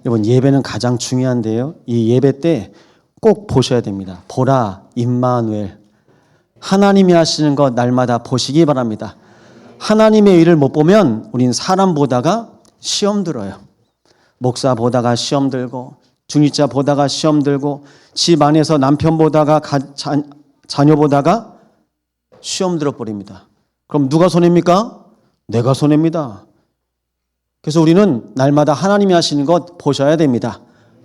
여러분, 예배는 가장 중요한데요. 이 예배 때 꼭 보셔야 됩니다. 보라, 임마누엘. 하나님이 하시는 것 날마다 보시기 바랍니다. 하나님의 일을 못 보면 우린 사람 보다가 시험 들어요. 목사 보다가 시험 들고, 중직자 보다가 시험 들고, 집 안에서 남편 보다가 자녀 보다가 시험 들어버립니다. 그럼 누가 손해입니까? 내가 손해입니다. 그래서 우리는 날마다 하나님이 하시는 것 보셔야 됩니다.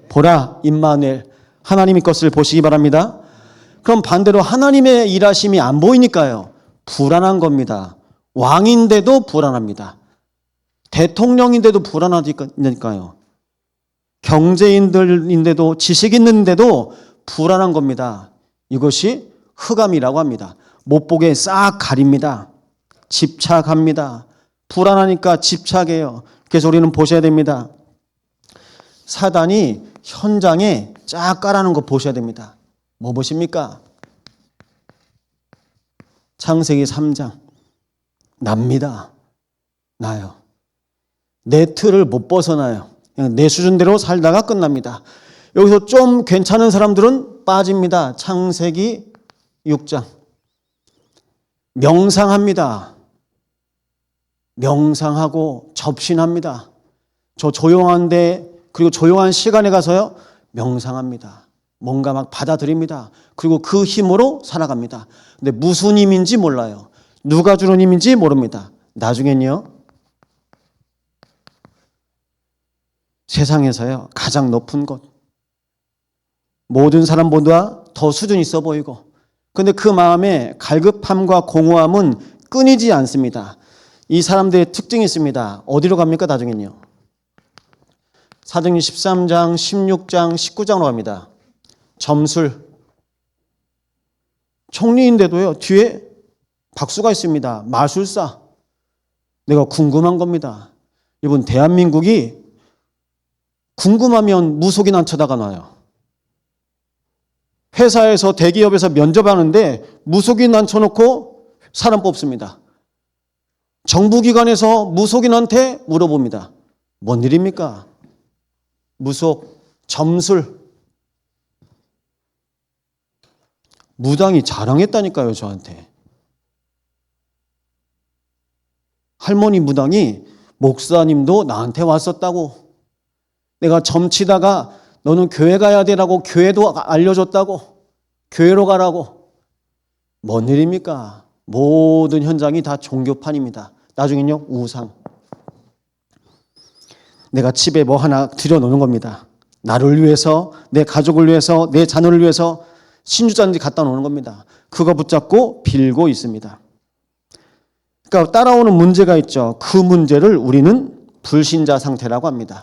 보라, 임마누엘. 하나님의 것을 보시기 바랍니다. 그럼 반대로 하나님의 일하심이 안 보이니까요, 불안한 겁니다. 왕인데도 불안합니다. 대통령인데도 불안하니까요. 경제인들인데도, 지식 있는데도 불안한 겁니다. 이것이 흑암이라고 합니다. 못 보게 싹 가립니다. 집착합니다. 불안하니까 집착해요. 그래서 우리는 보셔야 됩니다. 사단이 현장에 쫙 깔아놓은 거 보셔야 됩니다. 뭐 보십니까? 창세기 3장. 납니다. 나요. 내 틀을 못 벗어나요. 그냥 내 수준대로 살다가 끝납니다. 여기서 좀 괜찮은 사람들은 빠집니다. 창세기 6장. 명상합니다. 명상하고 접신합니다. 저 조용한데, 그리고 조용한 시간에 가서요, 명상합니다. 뭔가 막 받아들입니다. 그리고 그 힘으로 살아갑니다. 근데 무슨 힘인지 몰라요. 누가 주는 힘인지 모릅니다. 나중엔요, 세상에서요, 가장 높은 곳, 모든 사람보다 더 수준이 있어 보이고, 근데 그 마음에 갈급함과 공허함은 끊이지 않습니다. 이 사람들의 특징이 있습니다. 어디로 갑니까, 나중엔요? 사도행전 13장, 16장, 19장으로 갑니다. 점술. 총리인데도요, 뒤에 박수가 있습니다. 마술사. 내가 궁금한 겁니다. 여러분, 대한민국이 궁금하면 무속인 안 쳐다가 놔요. 회사에서, 대기업에서 면접하는데 무속인 앉혀놓고 사람 뽑습니다. 정부기관에서 무속인한테 물어봅니다. 뭔 일입니까? 무속, 점술. 무당이 자랑했다니까요, 저한테. 할머니 무당이 목사님도 나한테 왔었다고. 내가 점치다가 너는 교회 가야 되라고 교회도 알려줬다고. 교회로 가라고. 뭔 일입니까? 모든 현장이 다 종교판입니다. 나중엔요, 우상. 내가 집에 뭐 하나 들여놓는 겁니다. 나를 위해서, 내 가족을 위해서, 내 자녀를 위해서 신주잔디 갖다 놓는 겁니다. 그거 붙잡고 빌고 있습니다. 그러니까 따라오는 문제가 있죠. 그 문제를 우리는 불신자 상태라고 합니다.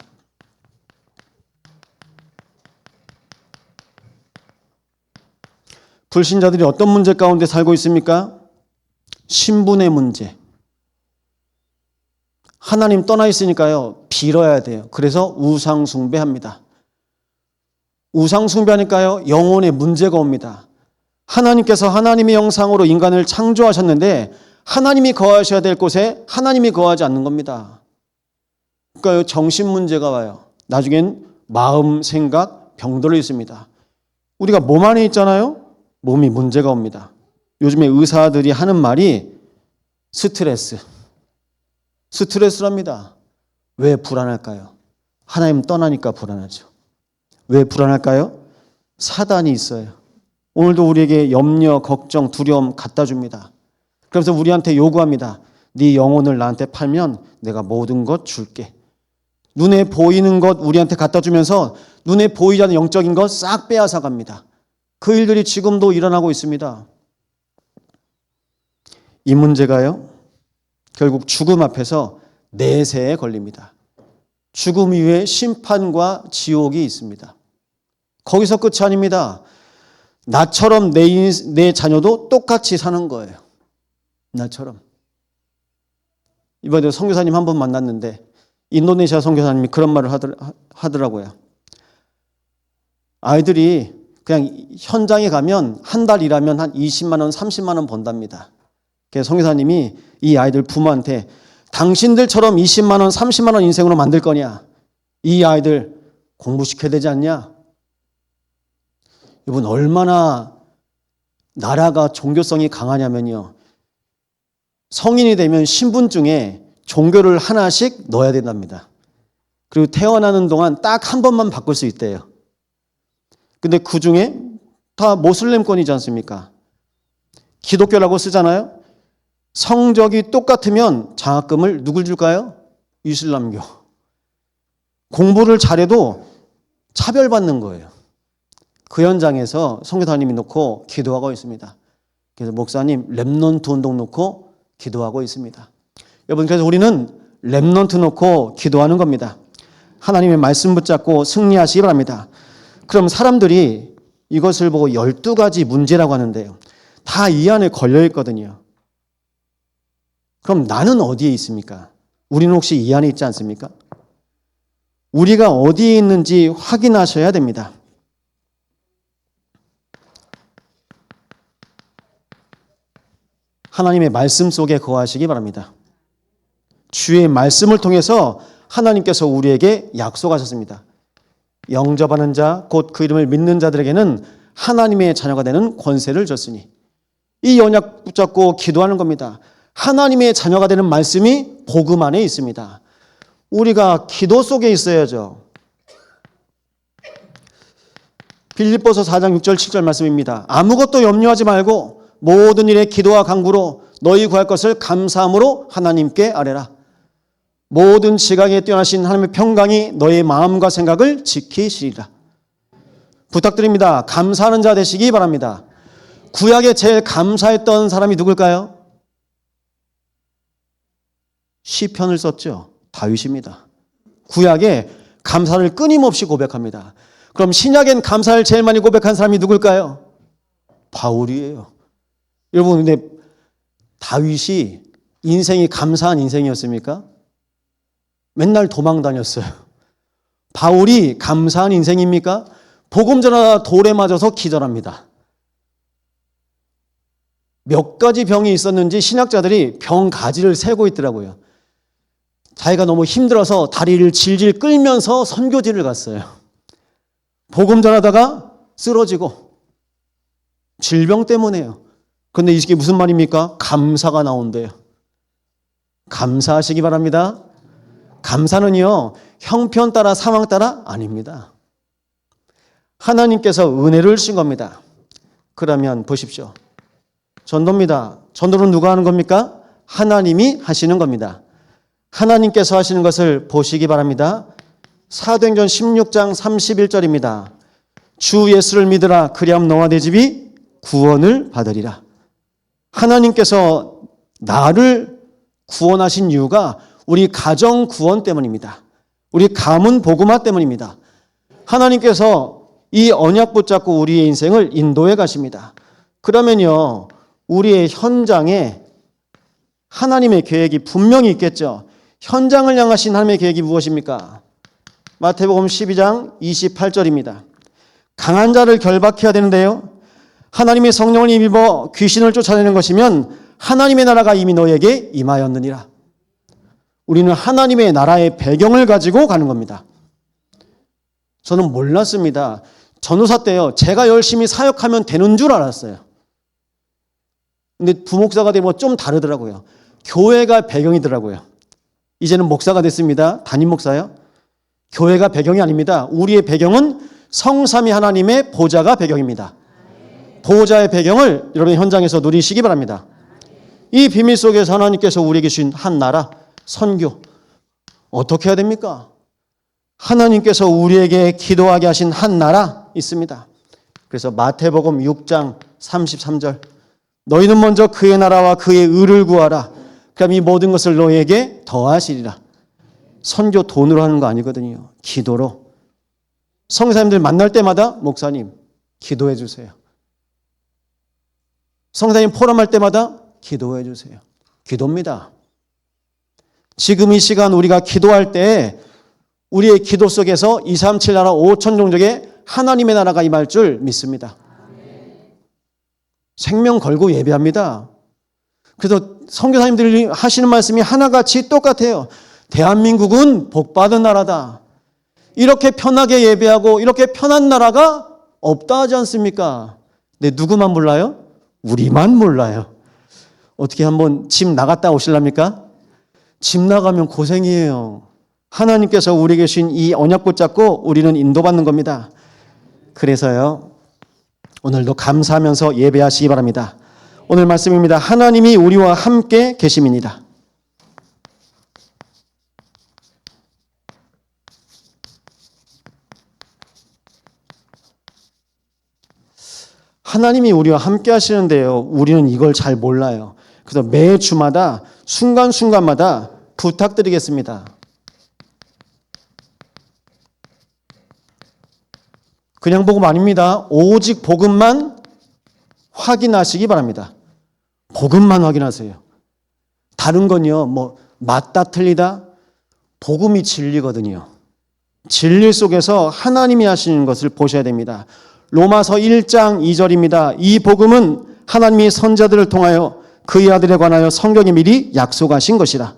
불신자들이 어떤 문제 가운데 살고 있습니까? 신분의 문제. 하나님 떠나 있으니까요, 빌어야 돼요. 그래서 우상 숭배합니다. 우상 숭배하니까요, 영혼에 문제가 옵니다. 하나님께서 하나님의 형상으로 인간을 창조하셨는데 하나님이 거하셔야 될 곳에 하나님이 거하지 않는 겁니다. 그러니까 정신 문제가 와요. 나중엔 마음, 생각, 병들어 있습니다. 우리가 몸 안에 있잖아요. 몸이 문제가 옵니다. 요즘에 의사들이 하는 말이 스트레스랍니다. 왜 불안할까요? 하나님 떠나니까 불안하죠. 왜 불안할까요? 사단이 있어요. 오늘도 우리에게 염려, 걱정, 두려움 갖다 줍니다. 그래서 우리한테 요구합니다. 네 영혼을 나한테 팔면 내가 모든 것 줄게. 눈에 보이는 것 우리한테 갖다 주면서 눈에 보이지 않는 영적인 것 싹 빼앗아 갑니다. 그 일들이 지금도 일어나고 있습니다. 이 문제가요, 결국 죽음 앞에서 내세에 걸립니다. 죽음 이후에 심판과 지옥이 있습니다. 거기서 끝이 아닙니다. 나처럼 내 자녀도 똑같이 사는 거예요. 나처럼. 이번에 선교사님 한 분 만났는데 인도네시아 선교사님이 그런 말을 하더라고요. 아이들이 그냥 현장에 가면 한 달 일하면 한 20만 원, 30만 원 번답니다. 그래서 선교사님이 이 아이들 부모한테 당신들처럼 20만 원, 30만 원 인생으로 만들 거냐? 이 아이들 공부시켜야 되지 않냐? 여러분, 얼마나 나라가 종교성이 강하냐면요. 성인이 되면 신분증에 종교를 하나씩 넣어야 된답니다. 그리고 태어나는 동안 딱 한 번만 바꿀 수 있대요. 근데 그 중에 다 모슬렘권이지 않습니까? 기독교라고 쓰잖아요. 성적이 똑같으면 장학금을 누굴 줄까요? 이슬람교. 공부를 잘해도 차별받는 거예요. 그 현장에서 선교사님이 놓고 기도하고 있습니다. 그래서 목사님 렘넌트 운동 놓고 기도하고 있습니다. 여러분, 그래서 우리는 렘넌트 놓고 기도하는 겁니다. 하나님의 말씀 붙잡고 승리하시기 바랍니다. 그럼 사람들이 이것을 보고 12가지 문제라고 하는데요. 다 이 안에 걸려 있거든요. 그럼 나는 어디에 있습니까? 우리는 혹시 이 안에 있지 않습니까? 우리가 어디에 있는지 확인하셔야 됩니다. 하나님의 말씀 속에 거하시기 바랍니다. 주의 말씀을 통해서 하나님께서 우리에게 약속하셨습니다. 영접하는 자, 곧 그 이름을 믿는 자들에게는 하나님의 자녀가 되는 권세를 줬으니, 이 언약 붙잡고 기도하는 겁니다. 하나님의 자녀가 되는 말씀이 복음 안에 있습니다. 우리가 기도 속에 있어야죠. 빌립보서 4장 6절 7절 말씀입니다. 아무것도 염려하지 말고 모든 일에 기도와 간구로 너희 구할 것을 감사함으로 하나님께 아뢰라. 모든 지각에 뛰어나신 하나님의 평강이 너의 마음과 생각을 지키시리라. 부탁드립니다. 감사하는 자 되시기 바랍니다. 구약에 제일 감사했던 사람이 누굴까요? 시편을 썼죠. 다윗입니다. 구약에 감사를 끊임없이 고백합니다. 그럼 신약엔 감사를 제일 많이 고백한 사람이 누굴까요? 바울이에요. 여러분, 근데 다윗이 인생이 감사한 인생이었습니까? 맨날 도망 다녔어요. 바울이 감사한 인생입니까? 복음 전하다 돌에 맞아서 기절합니다. 몇 가지 병이 있었는지 신학자들이 병 가지를 세고 있더라고요. 자기가 너무 힘들어서 다리를 질질 끌면서 선교지를 갔어요. 복음 전하다가 쓰러지고 질병 때문에요. 그런데 이게 무슨 말입니까? 감사가 나온대요. 감사하시기 바랍니다. 감사는요, 형편 따라 상황 따라 아닙니다. 하나님께서 은혜를 주신 겁니다. 그러면 보십시오. 전도입니다. 전도는 누가 하는 겁니까? 하나님이 하시는 겁니다. 하나님께서 하시는 것을 보시기 바랍니다. 사도행전 16장 31절입니다. 주 예수를 믿으라. 그리하면 너와 내 집이 구원을 받으리라. 하나님께서 나를 구원하신 이유가 우리 가정 구원 때문입니다. 우리 가문 복음화 때문입니다. 하나님께서 이 언약 붙잡고 우리의 인생을 인도해 가십니다. 그러면요, 우리의 현장에 하나님의 계획이 분명히 있겠죠. 현장을 향하신 하나님의 계획이 무엇입니까? 마태복음 12장 28절입니다. 강한 자를 결박해야 되는데요, 하나님의 성령을 입어 귀신을 쫓아내는 것이면 하나님의 나라가 이미 너에게 임하였느니라. 우리는 하나님의 나라의 배경을 가지고 가는 겁니다. 저는 몰랐습니다. 전도사 때요, 제가 열심히 사역하면 되는 줄 알았어요. 근데 부목사가 되면 좀 다르더라고요. 교회가 배경이더라고요. 이제는 목사가 됐습니다. 담임 목사요. 교회가 배경이 아닙니다. 우리의 배경은 성삼위 하나님의 보좌가 배경입니다. 보좌의 배경을 여러분 현장에서 누리시기 바랍니다. 이 비밀 속에서 하나님께서 우리에게 주신 한 나라, 선교. 어떻게 해야 됩니까? 하나님께서 우리에게 기도하게 하신 한 나라 있습니다. 그래서 마태복음 6장 33절. 너희는 먼저 그의 나라와 그의 의를 구하라. 그럼 이 모든 것을 너희에게 더하시리라. 선교 돈으로 하는 거 아니거든요. 기도로. 성사님들 만날 때마다 목사님 기도해 주세요. 성사님 포럼할 때마다 기도해 주세요. 기도입니다. 지금 이 시간 우리가 기도할 때 우리의 기도 속에서 237 나라 5천 종족의 하나님의 나라가 임할 줄 믿습니다. 생명 걸고 예배합니다. 그래서 선교사님들이 하시는 말씀이 하나같이 똑같아요. 대한민국은 복받은 나라다. 이렇게 편하게 예배하고 이렇게 편한 나라가 없다 하지 않습니까? 근데 누구만 몰라요? 우리만 몰라요. 어떻게 한번 집 나갔다 오실랍니까? 집 나가면 고생이에요. 하나님께서 우리에게 주신 이 언약 붙잡고 우리는 인도받는 겁니다. 그래서요, 오늘도 감사하면서 예배하시기 바랍니다. 오늘 말씀입니다. 하나님이 우리와 함께 계심이니라. 하나님이 우리와 함께 하시는데요, 우리는 이걸 잘 몰라요. 그래서 매 주마다 순간순간마다 부탁드리겠습니다. 그냥 복음 아닙니다. 오직 복음만 확인하시기 바랍니다. 복음만 확인하세요. 다른 건요, 뭐 맞다 틀리다, 복음이 진리거든요. 진리 속에서 하나님이 하시는 것을 보셔야 됩니다. 로마서 1장 2절입니다. 이 복음은 하나님이 선자들을 통하여 그의 아들에 관하여 성경에 미리 약속하신 것이라.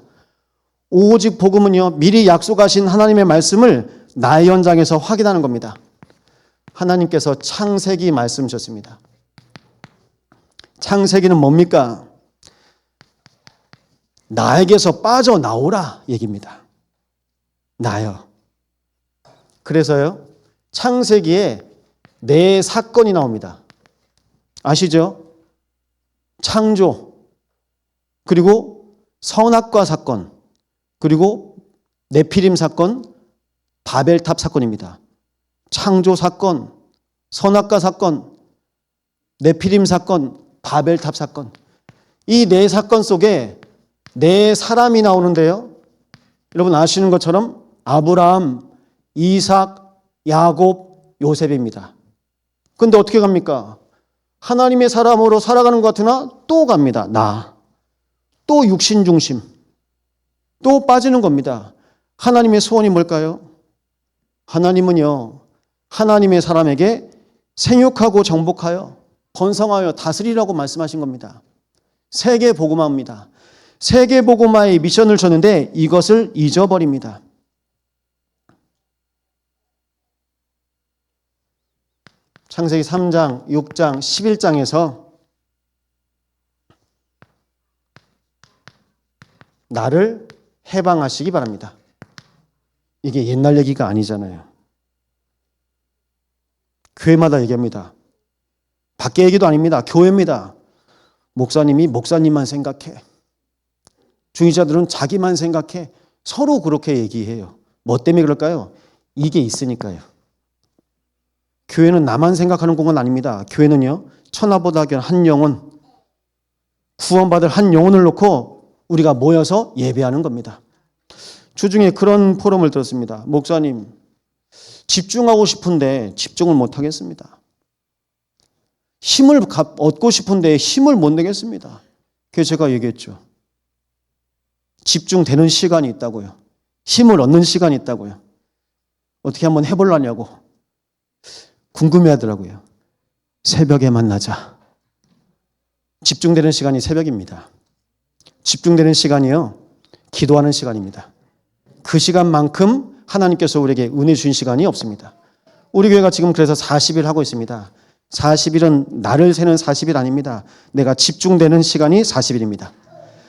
오직 복음은요, 미리 약속하신 하나님의 말씀을 나의 현장에서 확인하는 겁니다. 하나님께서 창세기 말씀 주셨습니다. 창세기는 뭡니까? 나에게서 빠져나오라 얘기입니다. 나요. 그래서요, 창세기에 네 사건이 나옵니다. 아시죠? 창조, 그리고 선악과 사건, 그리고 네피림 사건, 바벨탑 사건입니다. 창조 사건, 선악과 사건, 네피림 사건, 바벨탑 사건. 이 네 사건 속에 네 사람이 나오는데요. 여러분 아시는 것처럼 아브라함, 이삭, 야곱, 요셉입니다. 근데 어떻게 갑니까? 하나님의 사람으로 살아가는 것 같으나 또 갑니다. 또 육신 중심. 또 빠지는 겁니다. 하나님의 소원이 뭘까요? 하나님은요, 하나님의 사람에게 생육하고 정복하여 번성하여 다스리라고 말씀하신 겁니다. 세계 복음화입니다. 세계 복음화의 미션을 줬는데 이것을 잊어버립니다. 창세기 3장, 6장, 11장에서 나를 해방하시기 바랍니다. 이게 옛날 얘기가 아니잖아요. 교회마다 얘기합니다. 밖에 얘기도 아닙니다. 교회입니다. 목사님이 목사님만 생각해. 중직자들은 자기만 생각해. 서로 그렇게 얘기해요. 뭐 때문에 그럴까요? 이게 있으니까요. 교회는 나만 생각하는 공간 아닙니다. 교회는요, 천하보다 귀한 한 영혼, 구원받을 한 영혼을 놓고 우리가 모여서 예배하는 겁니다. 주중에 그런 포럼을 들었습니다. 목사님, 집중하고 싶은데 집중을 못 하겠습니다. 힘을 얻고 싶은데 힘을 못 내겠습니다. 그래서 제가 얘기했죠. 집중되는 시간이 있다고요. 힘을 얻는 시간이 있다고요. 어떻게 한번 해보려냐고 궁금해하더라고요. 새벽에 만나자. 집중되는 시간이 새벽입니다. 집중되는 시간이요, 기도하는 시간입니다. 그 시간만큼 하나님께서 우리에게 은혜 주신 시간이 없습니다. 우리 교회가 지금 그래서 40일 하고 있습니다. 40일은 나를 세는 40일 아닙니다. 내가 집중되는 시간이 40일입니다.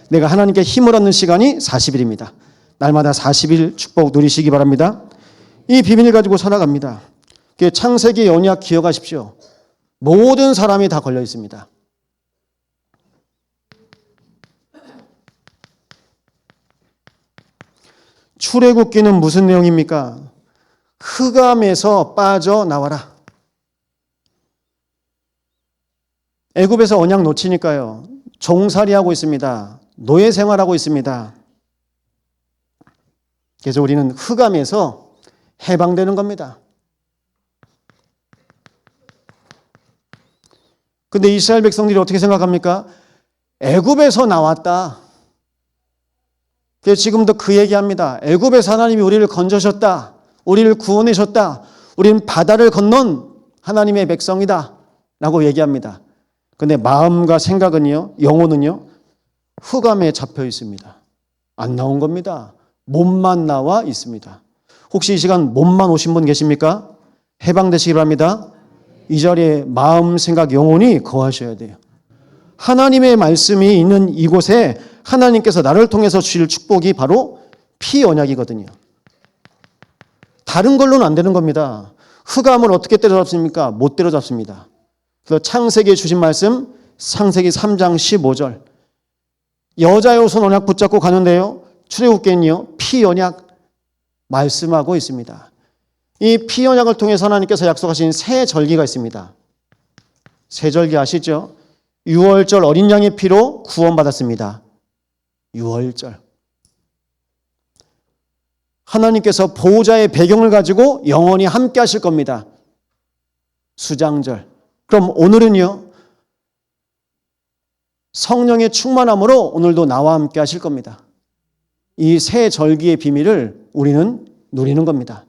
내가 하나님께 힘을 얻는 시간이 40일입니다. 날마다 40일 축복 누리시기 바랍니다. 이 비밀을 가지고 살아갑니다. 창세기 언약 기억하십시오. 모든 사람이 다 걸려 있습니다. 출애굽기는 무슨 내용입니까? 흑암에서 빠져나와라. 애굽에서 언약 놓치니까요, 종살이하고 있습니다. 노예 생활하고 있습니다. 그래서 우리는 흑암에서 해방되는 겁니다. 근데 이스라엘 백성들이 어떻게 생각합니까? 애굽에서 나왔다. 그래서 지금도 그 얘기합니다. 애굽에서 하나님이 우리를 건져셨다. 우리를 구원해셨다. 우리는 바다를 건넌 하나님의 백성이다. 라고 얘기합니다. 근데 마음과 생각은요, 영혼은요, 흑암에 잡혀 있습니다. 안 나온 겁니다. 몸만 나와 있습니다. 혹시 이 시간 몸만 오신 분 계십니까? 해방되시기 바랍니다. 이 자리에 마음, 생각, 영혼이 거하셔야 돼요. 하나님의 말씀이 있는 이곳에 하나님께서 나를 통해서 주실 축복이 바로 피 언약이거든요. 다른 걸로는 안 되는 겁니다. 흑암을 어떻게 때려잡습니까? 못 때려잡습니다. 그래서 창세기에 주신 말씀 창세기 3장 15절 여자의 손 언약 붙잡고 가는데요. 출애굽기는요. 피 언약 말씀하고 있습니다. 이 피 언약을 통해서 하나님께서 약속하신 새 절기가 있습니다. 새 절기 아시죠? 유월절 어린 양의 피로 구원받았습니다. 유월절. 하나님께서 보호자의 배경을 가지고 영원히 함께 하실 겁니다. 수장절. 그럼 오늘은요. 성령의 충만함으로 오늘도 나와 함께 하실 겁니다. 이 새 절기의 비밀을 우리는 누리는 겁니다.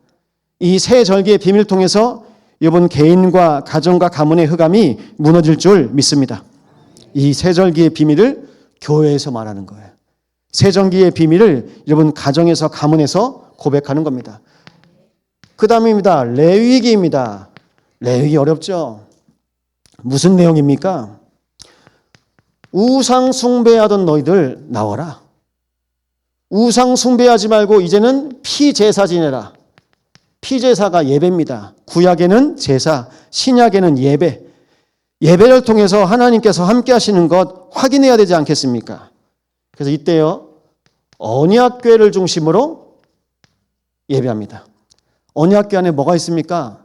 이 새 절기의 비밀을 통해서 이번 개인과 가정과 가문의 흑암이 무너질 줄 믿습니다. 이 새 절기의 비밀을 교회에서 말하는 거예요. 새 절기의 비밀을 여러분 가정에서 가문에서 고백하는 겁니다. 그 다음입니다. 레위기입니다. 레위기 어렵죠? 무슨 내용입니까? 우상 숭배하던 너희들 나와라. 우상 숭배하지 말고 이제는 피제사 지내라. 피제사가 예배입니다. 구약에는 제사, 신약에는 예배. 예배를 통해서 하나님께서 함께 하시는 것 확인해야 되지 않겠습니까? 그래서 이때요. 언약궤를 중심으로 예배합니다. 언약궤 안에 뭐가 있습니까?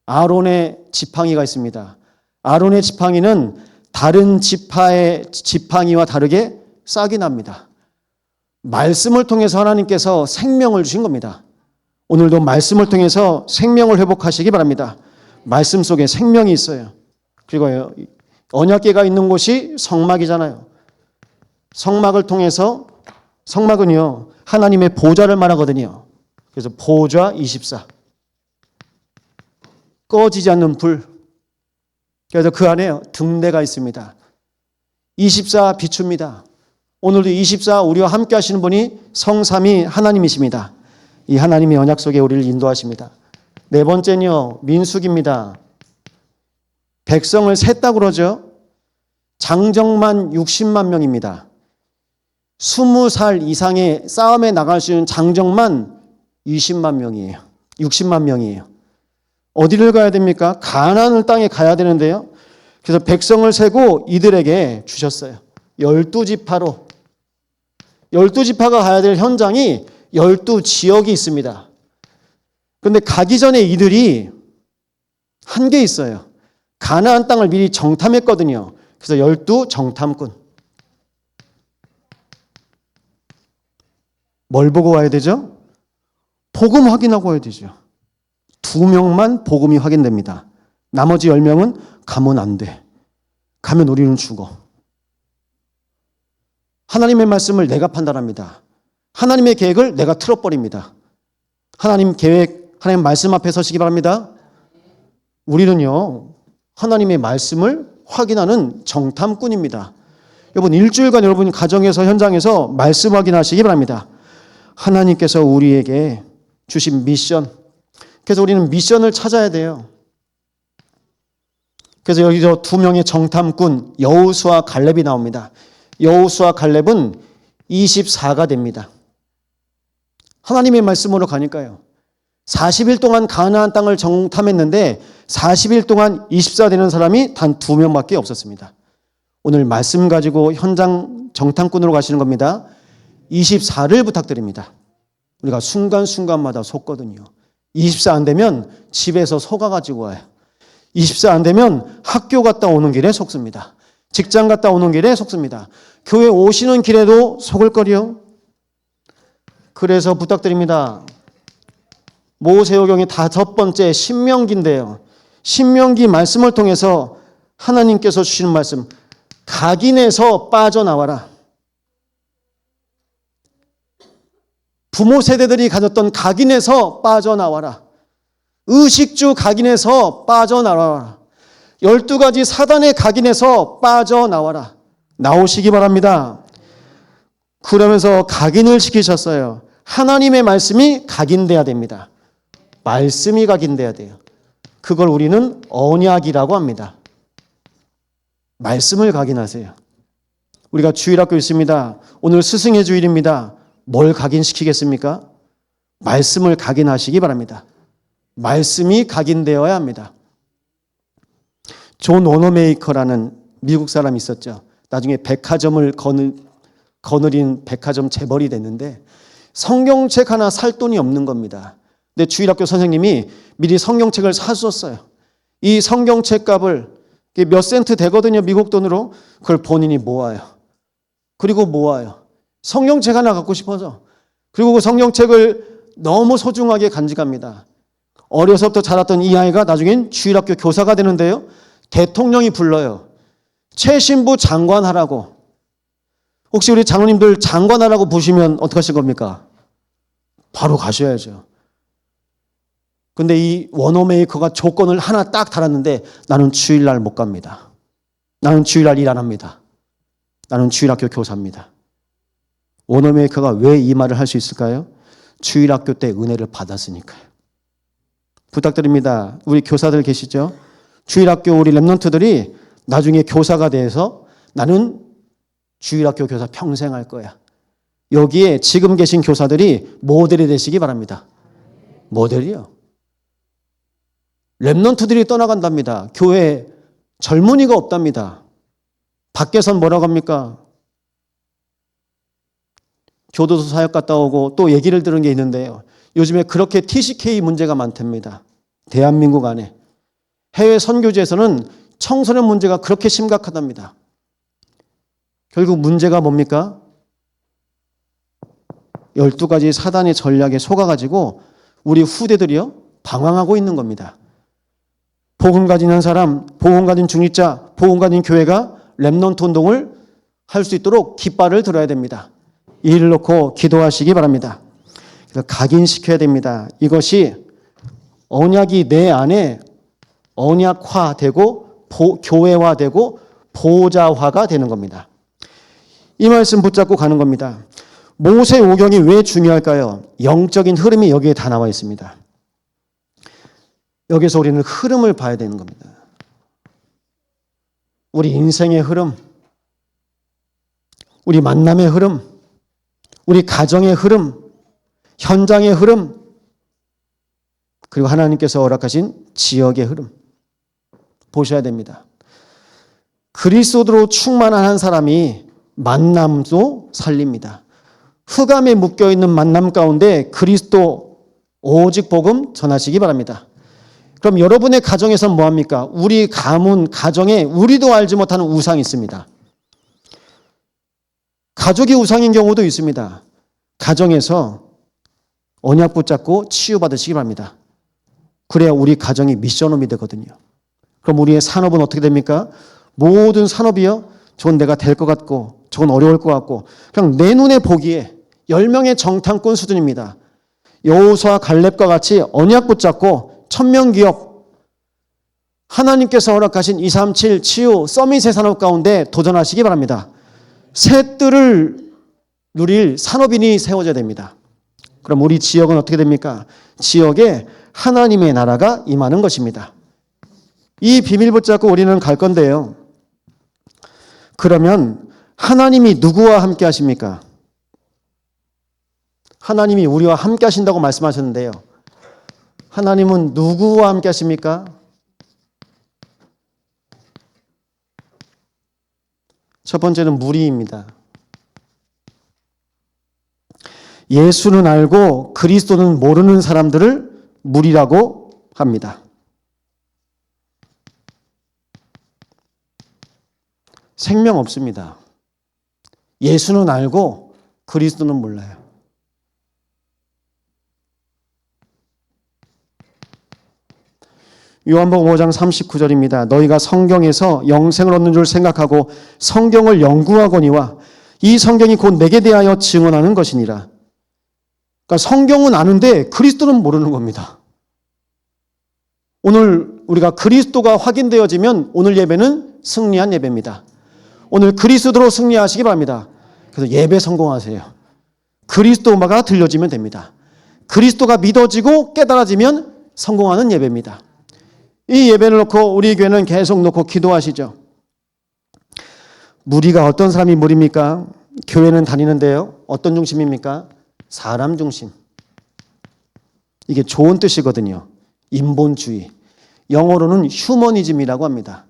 아론의 지팡이가 있습니다. 아론의 지팡이는 다른 지파의 지팡이와 다르게 싹이 납니다. 말씀을 통해서 하나님께서 생명을 주신 겁니다. 오늘도 말씀을 통해서 생명을 회복하시기 바랍니다. 말씀 속에 생명이 있어요. 그리고 언약궤가 있는 곳이 성막이잖아요. 성막을 통해서 성막은요. 하나님의 보좌를 말하거든요. 그래서 보좌 24. 꺼지지 않는 불. 그래서 그 안에 등대가 있습니다. 24 비춥니다. 오늘도 24 우리와 함께 하시는 분이 성삼위 하나님이십니다. 이 하나님의 언약 속에 우리를 인도하십니다. 네 번째는요. 민수기입니다. 백성을 셌다고 그러죠. 장정만 60만 명입니다. 20살 이상의 싸움에 나갈 수 있는 장정만 20만 명이에요. 60만 명이에요. 어디를 가야 됩니까? 가나안 땅에 가야 되는데요. 그래서 백성을 세고 이들에게 주셨어요. 12지파로. 12지파가 가야 될 현장이 12지역이 있습니다. 그런데 가기 전에 이들이 한 게 있어요. 가나안 땅을 미리 정탐했거든요. 그래서 12 정탐꾼. 뭘 보고 와야 되죠? 복음 확인하고 와야 되죠. 2명만 복음이 확인됩니다. 나머지 10명은 가면 안 돼. 가면 우리는 죽어. 하나님의 말씀을 내가 판단합니다. 하나님의 계획을 내가 틀어버립니다. 하나님 계획, 하나님 말씀 앞에 서시기 바랍니다. 우리는요, 하나님의 말씀을 확인하는 정탐꾼입니다. 여러분, 일주일간 여러분 가정에서 현장에서 말씀 확인하시기 바랍니다. 하나님께서 우리에게 주신 미션. 그래서 우리는 미션을 찾아야 돼요. 그래서 여기서 2명의 정탐꾼 여호수아 갈렙이 나옵니다. 여호수아 갈렙은 24가 됩니다. 하나님의 말씀으로 가니까요. 40일 동안 가나안 땅을 정탐했는데 40일 동안 24 되는 사람이 단 2명밖에 없었습니다. 오늘 말씀 가지고 현장 정탐꾼으로 가시는 겁니다. 24를 부탁드립니다. 우리가 순간순간마다 속거든요. 24 안 되면 집에서 속아가지고 와요. 24 안 되면 학교 갔다 오는 길에 속습니다. 직장 갔다 오는 길에 속습니다. 교회 오시는 길에도 속을 거리요. 그래서 부탁드립니다. 모세오경의 5번째 신명기인데요. 신명기 말씀을 통해서 하나님께서 주시는 말씀, 각인에서 빠져나와라. 부모 세대들이 가졌던 각인에서 빠져나와라. 의식주 각인에서 빠져나와라. 12가지 사단의 각인에서 빠져나와라. 나오시기 바랍니다. 그러면서 각인을 시키셨어요. 하나님의 말씀이 각인돼야 됩니다. 말씀이 각인돼야 돼요. 그걸 우리는 언약이라고 합니다. 말씀을 각인하세요. 우리가 주일학교 있습니다. 오늘 스승의 주일입니다. 뭘 각인시키겠습니까? 말씀을 각인하시기 바랍니다. 말씀이 각인되어야 합니다. 존 워너메이커라는 미국 사람이 있었죠. 나중에 백화점을 거느린 백화점 재벌이 됐는데 성경책 하나 살 돈이 없는 겁니다. 근데 주일학교 선생님이 미리 성경책을 사주었어요. 이 성경책 값을 몇 센트 되거든요. 미국 돈으로. 그걸 본인이 모아요. 그리고 모아요. 성경책 하나 갖고 싶어서. 그리고 그 성경책을 너무 소중하게 간직합니다. 어려서부터 자랐던 이 아이가 나중엔 주일학교 교사가 되는데요. 대통령이 불러요. 최신부 장관하라고. 혹시 우리 장로님들 장관하라고 부르시면 어떻게 하실 겁니까? 바로 가셔야죠. 근데 이 워너메이커가 조건을 하나 딱 달았는데 나는 주일날 못 갑니다. 나는 주일날 일 안 합니다. 나는 주일학교 교사입니다. 워너메이커가 왜 이 말을 할 수 있을까요? 주일학교 때 은혜를 받았으니까요. 부탁드립니다. 우리 교사들 계시죠? 주일학교 우리 랩런트들이 나중에 교사가 돼서 나는 주일학교 교사 평생 할 거야. 여기에 지금 계신 교사들이 모델이 되시기 바랍니다. 모델이요. 랩런트들이 떠나간답니다. 교회에 젊은이가 없답니다. 밖에선 뭐라고 합니까? 교도소 사역 갔다 오고 또 얘기를 들은 게 있는데요. 요즘에 그렇게 TCK 문제가 많답니다. 대한민국 안에. 해외 선교지에서는 청소년 문제가 그렇게 심각하답니다. 결국 문제가 뭡니까? 12가지 사단의 전략에 속아가지고 우리 후대들이요 방황하고 있는 겁니다. 복음 가진 한 사람, 복음 가진 중직자, 복음 가진 교회가 렘넌트 운동을 할 수 있도록 깃발을 들어야 됩니다. 이 일을 놓고 기도하시기 바랍니다. 그래서 각인시켜야 됩니다. 이것이 언약이 내 안에 언약화되고 교회화되고 보좌화가 되는 겁니다. 이 말씀 붙잡고 가는 겁니다. 모세 오경이 왜 중요할까요? 영적인 흐름이 여기에 다 나와 있습니다. 여기서 우리는 흐름을 봐야 되는 겁니다. 우리 인생의 흐름, 우리 만남의 흐름, 우리 가정의 흐름, 현장의 흐름, 그리고 하나님께서 허락하신 지역의 흐름 보셔야 됩니다. 그리스도로 충만한 한 사람이 만남도 살립니다. 흑암에 묶여있는 만남 가운데 그리스도 오직 복음 전하시기 바랍니다. 그럼 여러분의 가정에서는 뭐합니까? 우리 가문, 가정에 우리도 알지 못하는 우상이 있습니다. 가족이 우상인 경우도 있습니다. 가정에서 언약 붙잡고 치유받으시기 바랍니다. 그래야 우리 가정이 미션홈이 되거든요. 그럼 우리의 산업은 어떻게 됩니까? 모든 산업이요. 저건 내가 될 것 같고 저건 어려울 것 같고 그냥 내 눈에 보기에 10명의 정탐꾼 수준입니다. 여호수아 갈렙과 같이 언약 붙잡고 천명기업 하나님께서 허락하신 237 치유 서밋의 산업 가운데 도전하시기 바랍니다. 새 뜰을 누릴 산업인이 세워져야 됩니다. 그럼 우리 지역은 어떻게 됩니까? 지역에 하나님의 나라가 임하는 것입니다. 이 비밀 붙잡고 우리는 갈 건데요. 그러면 하나님이 누구와 함께 하십니까? 하나님이 우리와 함께 하신다고 말씀하셨는데요. 하나님은 누구와 함께 하십니까? 첫 번째는 무리입니다. 예수는 알고 그리스도는 모르는 사람들을 무리라고 합니다. 생명 없습니다. 예수는 알고 그리스도는 몰라요. 요한복음 5장 39절입니다. 너희가 성경에서 영생을 얻는 줄 생각하고 성경을 연구하거니와 이 성경이 곧 내게 대하여 증언하는 것이니라. 그러니까 성경은 아는데 그리스도는 모르는 겁니다. 오늘 우리가 그리스도가 확인되어지면 오늘 예배는 승리한 예배입니다. 오늘 그리스도로 승리하시기 바랍니다. 그래서 예배 성공하세요. 그리스도가 들려지면 됩니다. 그리스도가 믿어지고 깨달아지면 성공하는 예배입니다. 이 예배를 놓고 우리 교회는 계속 놓고 기도하시죠. 무리가 어떤 사람이 무리입니까? 교회는 다니는데요. 어떤 중심입니까? 사람 중심. 이게 좋은 뜻이거든요. 인본주의. 영어로는 휴머니즘이라고 합니다.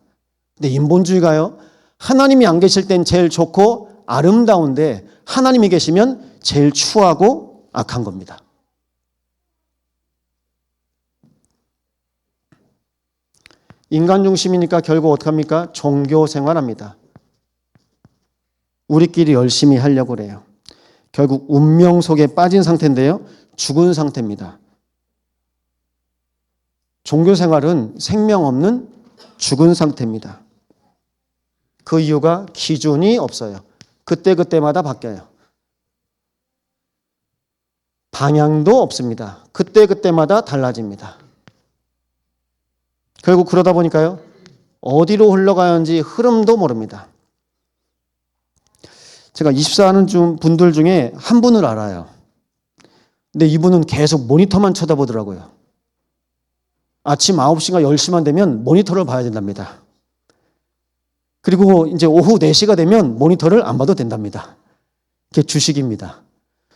근데 인본주의가요, 하나님이 안 계실 땐 제일 좋고 아름다운데 하나님이 계시면 제일 추하고 악한 겁니다. 인간 중심이니까 결국 어떡합니까? 종교 생활합니다. 우리끼리 열심히 하려고 그래요. 결국 운명 속에 빠진 상태인데요. 죽은 상태입니다. 종교 생활은 생명 없는 죽은 상태입니다. 그 이유가 기준이 없어요. 그때그때마다 바뀌어요. 방향도 없습니다. 그때그때마다 달라집니다. 결국 그러다 보니까요, 어디로 흘러가야 하는지 흐름도 모릅니다. 제가 24하는 분들 중에 한 분을 알아요. 근데 이분은 계속 모니터만 쳐다보더라고요. 아침 9시가 10시만 되면 모니터를 봐야 된답니다. 그리고 이제 오후 4시가 되면 모니터를 안 봐도 된답니다. 그게 주식입니다.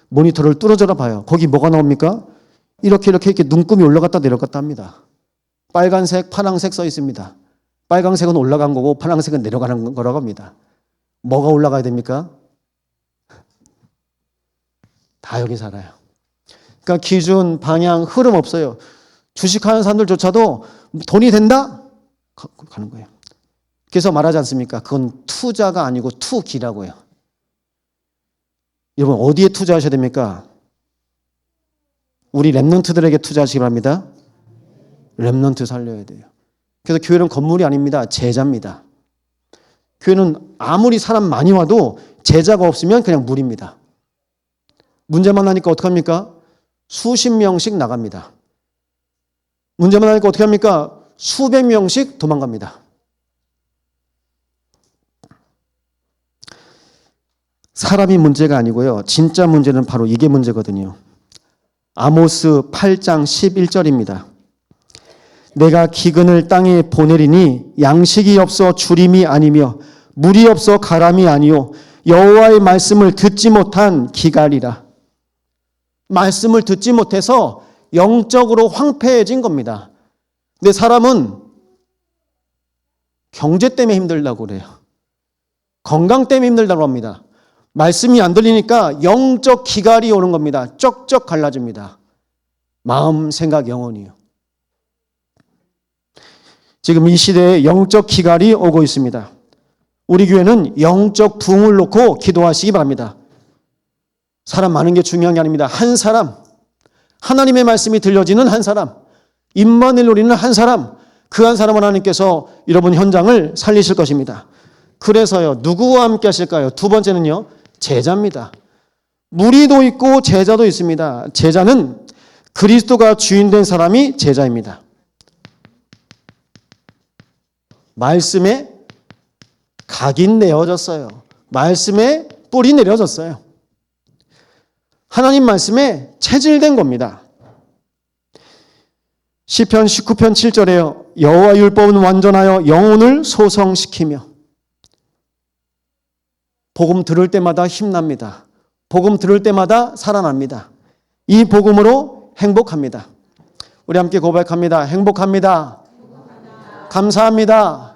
모니터를 뚫어져라 봐요. 거기 뭐가 나옵니까? 이렇게 눈금이 올라갔다 내려갔다 합니다. 빨간색, 파란색 써 있습니다. 빨간색은 올라간 거고 파란색은 내려가는 거라고 합니다. 뭐가 올라가야 됩니까? 다 여기 살아요. 그러니까 기준, 방향, 흐름 없어요. 주식하는 사람들조차도 돈이 된다? 가는 거예요. 그래서 말하지 않습니까? 그건 투자가 아니고 투기라고요. 여러분 어디에 투자하셔야 됩니까? 우리 랩런트들에게 투자하시기 바랍니다. 랩런트 살려야 돼요. 그래서 교회는 건물이 아닙니다. 제자입니다. 교회는 아무리 사람 많이 와도 제자가 없으면 그냥 물입니다. 문제만 나니까 어떡합니까? 수십 명씩 나갑니다. 문제만 나니까 어떻게 합니까? 수백 명씩 도망갑니다. 사람이 문제가 아니고요. 진짜 문제는 바로 이게 문제거든요. 아모스 8장 11절입니다. 내가 기근을 땅에 보내리니 양식이 없어 주림이 아니며 물이 없어 가람이 아니요 여호와의 말씀을 듣지 못한 기갈이라. 말씀을 듣지 못해서 영적으로 황폐해진 겁니다. 근데 사람은 경제 때문에 힘들다고 그래요. 건강 때문에 힘들다고 합니다. 말씀이 안 들리니까 영적 기갈이 오는 겁니다. 쩍쩍 갈라집니다. 마음, 생각, 영혼이요. 지금 이 시대에 영적 기갈이 오고 있습니다. 우리 교회는 영적 붕을 놓고 기도하시기 바랍니다. 사람 많은 게 중요한 게 아닙니다. 한 사람, 하나님의 말씀이 들려지는 한 사람, 입만을 노리는 한 사람, 그 한 사람 하나님께서 여러분 현장을 살리실 것입니다. 그래서요, 누구와 함께 하실까요? 두 번째는요, 제자입니다. 무리도 있고 제자도 있습니다. 제자는 그리스도가 주인된 사람이 제자입니다. 말씀에 각인 내어졌어요. 말씀에 뿌리 내려졌어요. 하나님 말씀에 체질된 겁니다. 시편 19편 7절에요. 여호와 율법은 완전하여 영혼을 소성시키며. 복음 들을 때마다 힘납니다. 복음 들을 때마다 살아납니다. 이 복음으로 행복합니다. 우리 함께 고백합니다. 행복합니다. 감사합니다.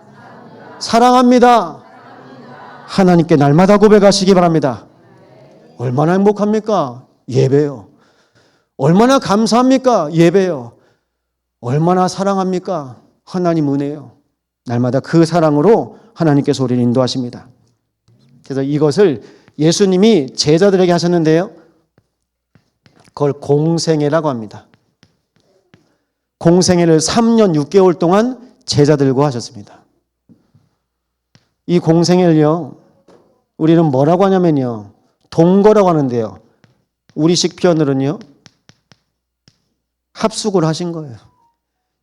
사랑합니다. 하나님께 날마다 고백하시기 바랍니다. 얼마나 행복합니까? 예배요. 얼마나 감사합니까? 예배요. 얼마나 사랑합니까? 하나님 은혜요. 날마다 그 사랑으로 하나님께서 우리를 인도하십니다. 그래서 이것을 예수님이 제자들에게 하셨는데요. 그걸 공생애라고 합니다. 공생애를 3년 6개월 동안 제자들과 하셨습니다. 이 공생애를요, 우리는 뭐라고 하냐면요, 동거라고 하는데요. 우리식 표현으로는요, 합숙을 하신 거예요.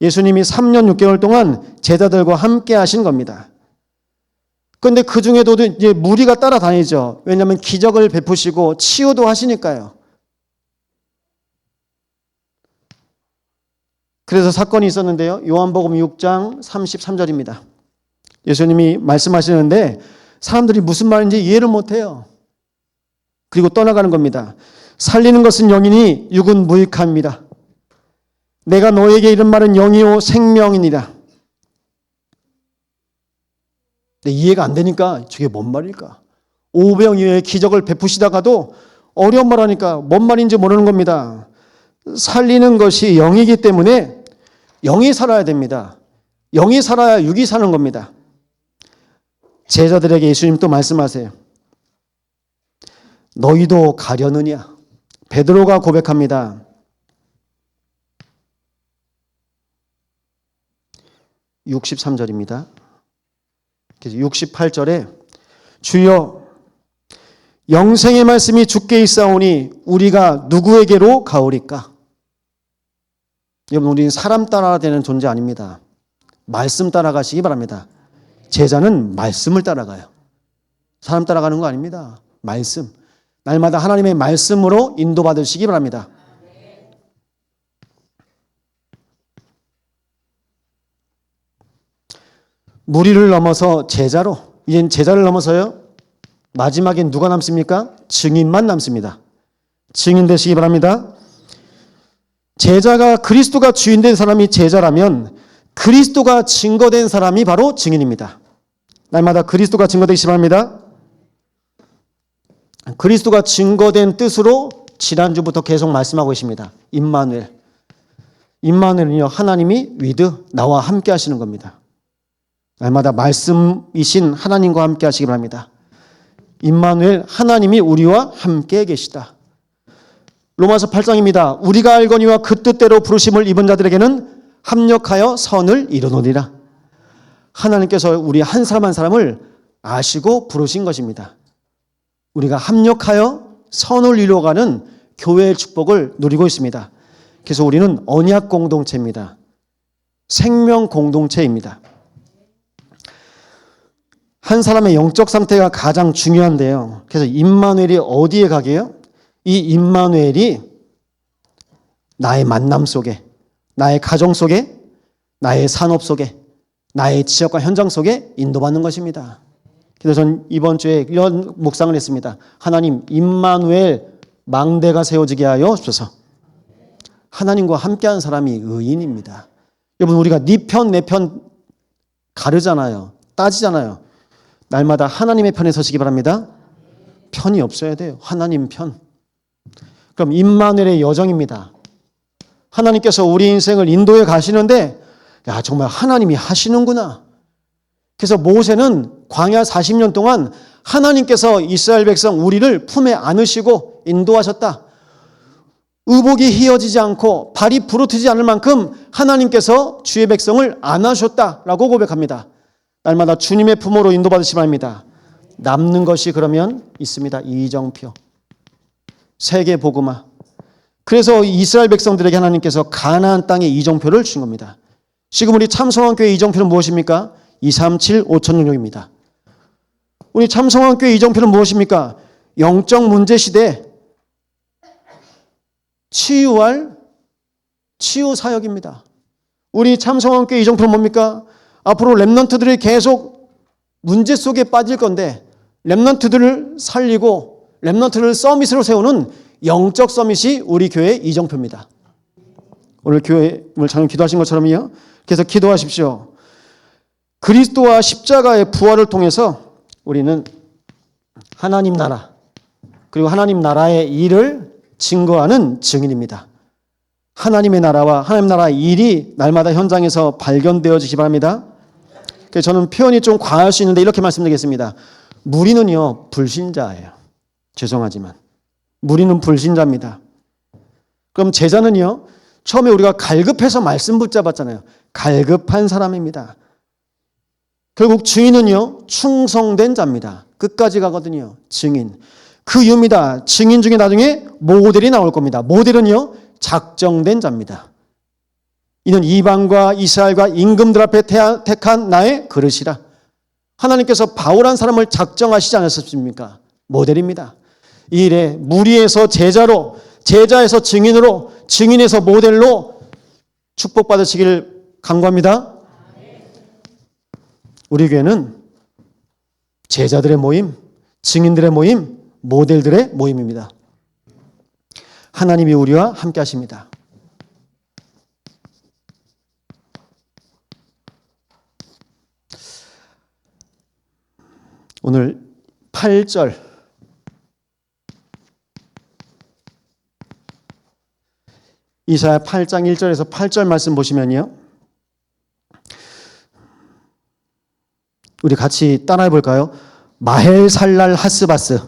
예수님이 3년 6개월 동안 제자들과 함께 하신 겁니다. 그런데 그 중에도 이제 무리가 따라다니죠. 왜냐하면 기적을 베푸시고 치유도 하시니까요. 그래서 사건이 있었는데요. 요한복음 6장 33절입니다. 예수님이 말씀하시는데 사람들이 무슨 말인지 이해를 못해요. 그리고 떠나가는 겁니다. 살리는 것은 영이니 육은 무익함이라. 내가 너에게 이른 말은 영이요 생명이니라. 근데 이해가 안 되니까 저게 뭔 말일까? 오병이어의 기적을 베푸시다가도 어려운 말 하니까 뭔 말인지 모르는 겁니다. 살리는 것이 영이기 때문에 영이 살아야 됩니다. 영이 살아야 육이 사는 겁니다. 제자들에게 예수님 또 말씀하세요. 너희도 가려느냐? 베드로가 고백합니다. 63절입니다. 그래서 68절에 주여 영생의 말씀이 주께 있사오니 우리가 누구에게로 가오리까? 여러분, 우리는 사람 따라야 되는 존재 아닙니다. 말씀 따라가시기 바랍니다. 제자는 말씀을 따라가요. 사람 따라가는 거 아닙니다. 말씀. 날마다 하나님의 말씀으로 인도받으시기 바랍니다. 무리를 넘어서 제자로, 이젠 제자를 넘어서요. 마지막엔 누가 남습니까? 증인만 남습니다. 증인 되시기 바랍니다. 제자가 그리스도가 주인된 사람이 제자라면 그리스도가 증거된 사람이 바로 증인입니다. 날마다 그리스도가 증거되시기 바랍니다. 그리스도가 증거된 뜻으로 지난주부터 계속 말씀하고 있습니다. 임마누엘. 임마누엘은요, 하나님이 위드 나와 함께 하시는 겁니다. 날마다 말씀이신 하나님과 함께 하시기 바랍니다. 임마누엘, 하나님이 우리와 함께 계시다. 로마서 8장입니다. 우리가 알거니와 그 뜻대로 부르심을 입은 자들에게는 합력하여 선을 이루노니라. 하나님께서 우리 한 사람 한 사람을 아시고 부르신 것입니다. 우리가 합력하여 선을 이루어가는 교회의 축복을 누리고 있습니다. 그래서 우리는 언약 공동체입니다. 생명 공동체입니다. 한 사람의 영적 상태가 가장 중요한데요. 그래서 임마누엘이 어디에 가게요? 이 임마누엘이 나의 만남 속에, 나의 가정 속에, 나의 산업 속에, 나의 지역과 현장 속에 인도받는 것입니다. 그래서 전 이번 주에 이런 묵상을 했습니다. 하나님, 임마누엘 망대가 세워지게 하여 주소서. 하나님과 함께하는 사람이 의인입니다. 여러분, 우리가 네 편, 내 편 가르잖아요. 따지잖아요. 날마다 하나님의 편에 서시기 바랍니다. 편이 없어야 돼요. 하나님 편. 그럼 임마누엘의 여정입니다. 하나님께서 우리 인생을 인도해 가시는데, 야, 정말 하나님이 하시는구나. 그래서 모세는 광야 40년 동안 하나님께서 이스라엘 백성 우리를 품에 안으시고 인도하셨다. 의복이 휘어지지 않고 발이 부르트지 않을 만큼 하나님께서 주의 백성을 안아주셨다라고 고백합니다. 날마다 주님의 품으로 인도받으시기 바랍니다. 남는 것이 그러면 있습니다. 이정표, 세계 복음화. 그래서 이스라엘 백성들에게 하나님께서 가나안 땅의 이정표를 주신 겁니다. 지금 우리 참성환교회 이정표는 무엇입니까? 237 5,000용역입니다. 우리 참성환교회 이정표는 무엇입니까? 영적 문제 시대에 치유할 치유 사역입니다. 우리 참성환교회 이정표는 뭡니까? 앞으로 렘넌트들이 계속 문제 속에 빠질 건데 렘넌트들을 살리고 렘넌트를 서밋으로 세우는 영적 서밋이 우리 교회의 이정표입니다. 오늘 교회 오늘 저는 기도하신 것처럼요. 그래서 기도하십시오. 그리스도와 십자가의 부활을 통해서 우리는 하나님 나라 그리고 하나님 나라의 일을 증거하는 증인입니다. 하나님의 나라와 하나님 나라의 일이 날마다 현장에서 발견되어지기 바랍니다. 그래서 저는 표현이 좀 과할 수 있는데 이렇게 말씀드리겠습니다. 무리는요, 불신자예요. 죄송하지만 무리는 불신자입니다. 그럼 제자는요, 처음에 우리가 갈급해서 말씀 붙잡았잖아요. 갈급한 사람입니다. 결국 주인은요, 충성된 자입니다. 끝까지 가거든요. 증인. 그 이유입니다. 증인 중에 나중에 모델이 나올 겁니다. 모델은요, 작정된 자입니다. 이는 이방과 이스라엘과 임금들 앞에 택한 나의 그릇이라. 하나님께서 바울한 사람을 작정하시지 않았습니까? 모델입니다. 이 일에 무리에서 제자로, 제자에서 증인으로, 증인에서 모델로 축복받으시길 간구합니다. 우리 교회는 제자들의 모임, 증인들의 모임, 모델들의 모임입니다. 하나님이 우리와 함께 하십니다. 오늘 8절 이사야 8장 1절에서 8절 말씀 보시면요. 우리 같이 따라해 볼까요? 마헬살랄 하스바스.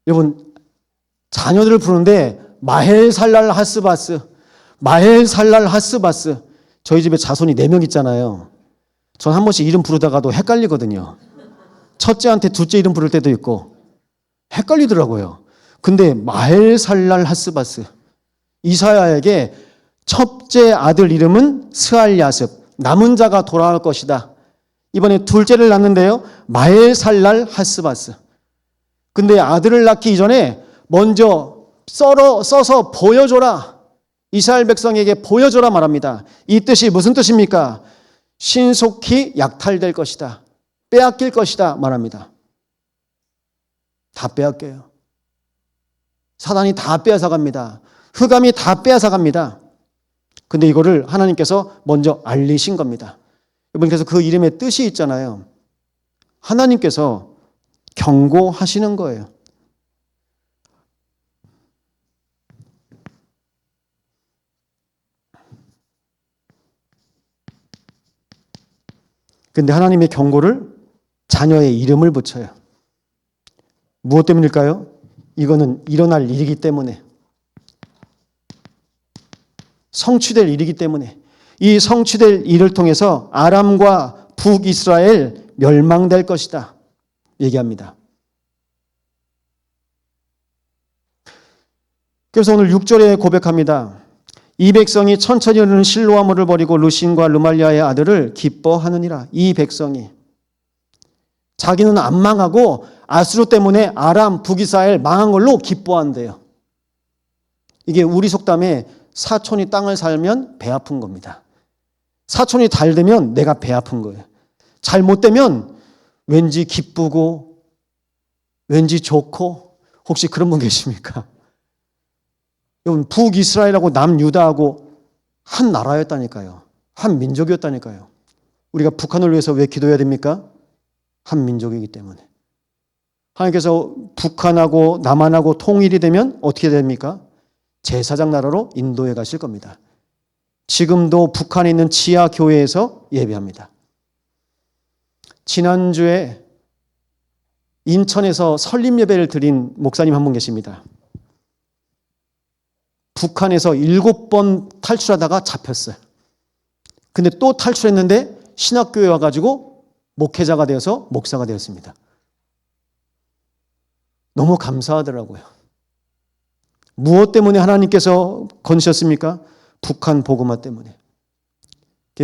여러분, 자녀들을 부르는데 마헬살랄 하스바스, 마헬살랄 하스바스. 저희 집에 자손이 4명 있잖아요. 전 한 번씩 이름 부르다가도 헷갈리거든요. 첫째한테 둘째 이름 부를 때도 있고 헷갈리더라고요. 근데 마헬살랄 하스바스, 이사야에게 첫째 아들 이름은 스알야습, 남은 자가 돌아올 것이다. 이번에 둘째를 낳는데요, 마헬살랄 하스바스. 근데 아들을 낳기 이전에 먼저 써서 보여줘라. 이스라엘 백성에게 보여줘라 말합니다. 이 뜻이 무슨 뜻입니까? 신속히 약탈될 것이다. 빼앗길 것이다 말합니다. 다 빼앗겨요. 사단이 다 빼앗아갑니다. 흑암이 다 빼앗아갑니다. 근데 이거를 하나님께서 먼저 알리신 겁니다. 여러분, 그래서 그 이름의 뜻이 있잖아요. 하나님께서 경고하시는 거예요. 근데 하나님의 경고를 자녀의 이름을 붙여요. 무엇 때문일까요? 이거는 일어날 일이기 때문에, 성취될 일이기 때문에, 이 성취될 일을 통해서 아람과 북이스라엘 멸망될 것이다 얘기합니다. 그래서 오늘 6절에 고백합니다. 이 백성이 천천히 흐르는 실로아물을 버리고 루신과 르말리아의 아들을 기뻐하느니라. 이 백성이 자기는 안 망하고 아수르 때문에 아람, 북이스라엘 망한 걸로 기뻐한대요. 이게 우리 속담에 사촌이 땅을 살면 배 아픈 겁니다. 사촌이 잘 되면 내가 배 아픈 거예요. 잘못되면 왠지 기쁘고 왠지 좋고. 혹시 그런 분 계십니까? 여러분, 북이스라엘하고 남유다하고 한 나라였다니까요. 한 민족이었다니까요. 우리가 북한을 위해서 왜 기도해야 됩니까? 한 민족이기 때문에. 하나님께서 북한하고 남한하고 통일이 되면 어떻게 됩니까? 제사장 나라로 인도해 가실 겁니다. 지금도 북한에 있는 지하 교회에서 예배합니다. 지난주에 인천에서 설립 예배를 드린 목사님 한 분 계십니다. 북한에서 7번 탈출하다가 잡혔어요. 근데 또 탈출했는데 신학교에 와가지고 목회자가 되어서 목사가 되었습니다. 너무 감사하더라고요. 무엇 때문에 하나님께서 건지셨습니까? 북한 복음화 때문에.